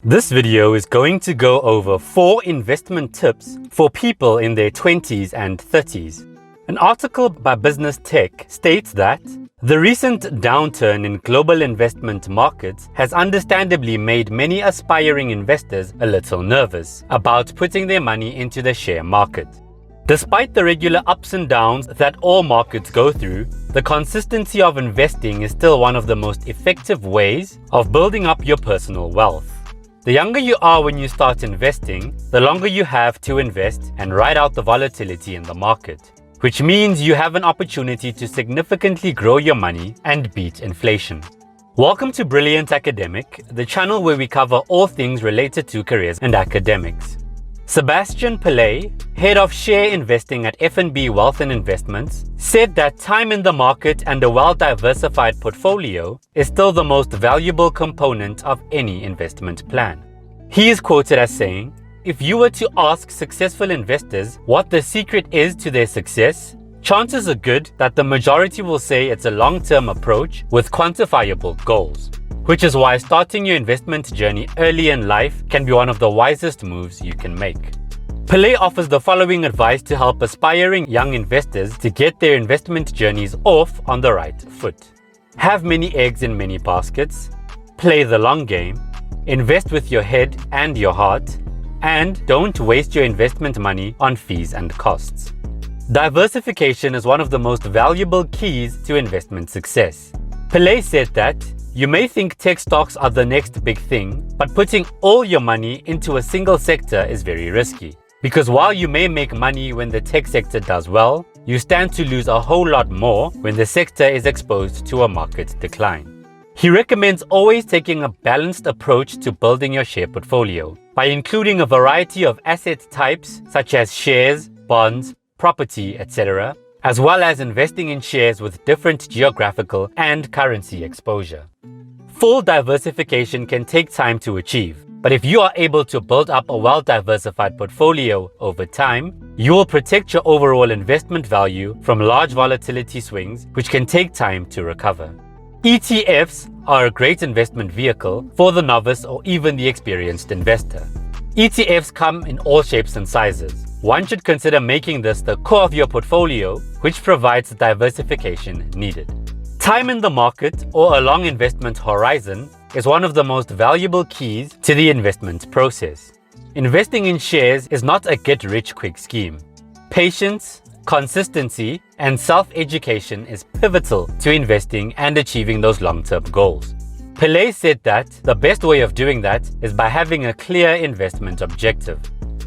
This video is going to go over 4 investment tips for people in their 20s and 30s. An article by Business Tech states that the recent downturn in global investment markets has understandably made many aspiring investors a little nervous about putting their money into the share market. Despite the regular ups and downs that all markets go through, the consistency of investing is still one of the most effective ways of building up your personal wealth. The younger you are when you start investing, the longer you have to invest and ride out the volatility in the market, which means you have an opportunity to significantly grow your money and beat inflation. Welcome to Brilliant Academic, the channel where we cover all things related to careers and academics. Sebastian Pillay, head of share investing at F&B Wealth and Investments, said that time in the market and a well-diversified portfolio is still the most valuable component of any investment plan. He is quoted as saying, "If you were to ask successful investors what the secret is to their success, chances are good that the majority will say it's a long-term approach with quantifiable goals. Which is why starting your investment journey early in life can be one of the wisest moves you can make." Pillay offers the following advice to help aspiring young investors to get their investment journeys off on the right foot. Have many eggs in many baskets, play the long game, invest with your head and your heart, and don't waste your investment money on fees and costs. Diversification is one of the most valuable keys to investment success. Pillay said that, "You may think tech stocks are the next big thing, but putting all your money into a single sector is very risky. Because while you may make money when the tech sector does well, you stand to lose a whole lot more when the sector is exposed to a market decline." He recommends always taking a balanced approach to building your share portfolio by including a variety of asset types such as shares, bonds, property, etc., as well as investing in shares with different geographical and currency exposure. Full diversification can take time to achieve, but if you are able to build up a well-diversified portfolio over time, you will protect your overall investment value from large volatility swings, which can take time to recover. ETFs are a great investment vehicle for the novice or even the experienced investor. ETFs come in all shapes and sizes. One should consider making this the core of your portfolio, which provides the diversification needed. Time in the market or a long investment horizon is one of the most valuable keys to the investment process. Investing in shares is not a get-rich-quick scheme. Patience, consistency, and self-education is pivotal to investing and achieving those long-term goals. Pillay said that the best way of doing that is by having a clear investment objective.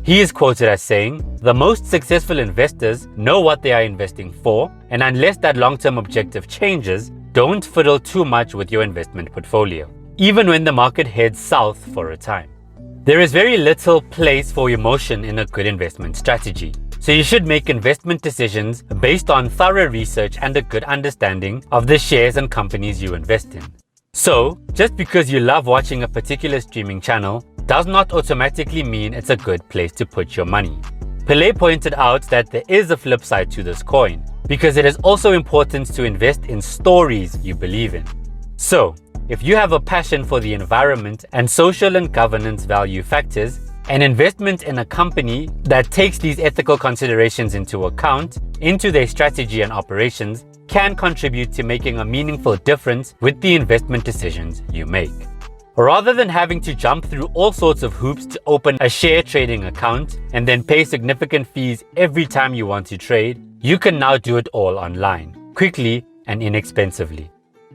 He is quoted as saying, "The most successful investors know what they are investing for, and unless that long-term objective changes, don't fiddle too much with your investment portfolio, even when the market heads south for a time." There is very little place for emotion in a good investment strategy, so you should make investment decisions based on thorough research and a good understanding of the shares and companies you invest in. So, just because you love watching a particular streaming channel does not automatically mean it's a good place to put your money. Pillay pointed out that there is a flip side to this coin, because it is also important to invest in stories you believe in. So, if you have a passion for the environment and social and governance value factors, an investment in a company that takes these ethical considerations into account into their strategy and operations can contribute to making a meaningful difference with the investment decisions you make. Rather than having to jump through all sorts of hoops to open a share trading account and then pay significant fees every time you want to trade, you can now do it all online, quickly and inexpensively.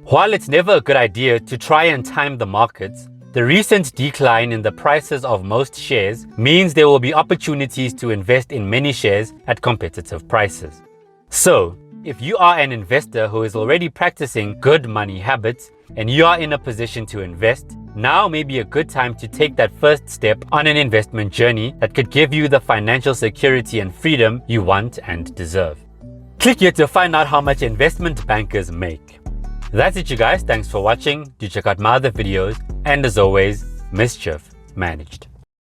While it's never a good idea to try and time the markets, the recent decline in the prices of most shares means there will be opportunities to invest in many shares at competitive prices. So, if you are an investor who is already practicing good money habits and you are in a position to invest, now may be a good time to take that first step on an investment journey that could give you the financial security and freedom you want and deserve. Click here to find out how much investment bankers make. That's it, you guys. Thanks for watching. Do check out my other videos. And as always, mischief managed.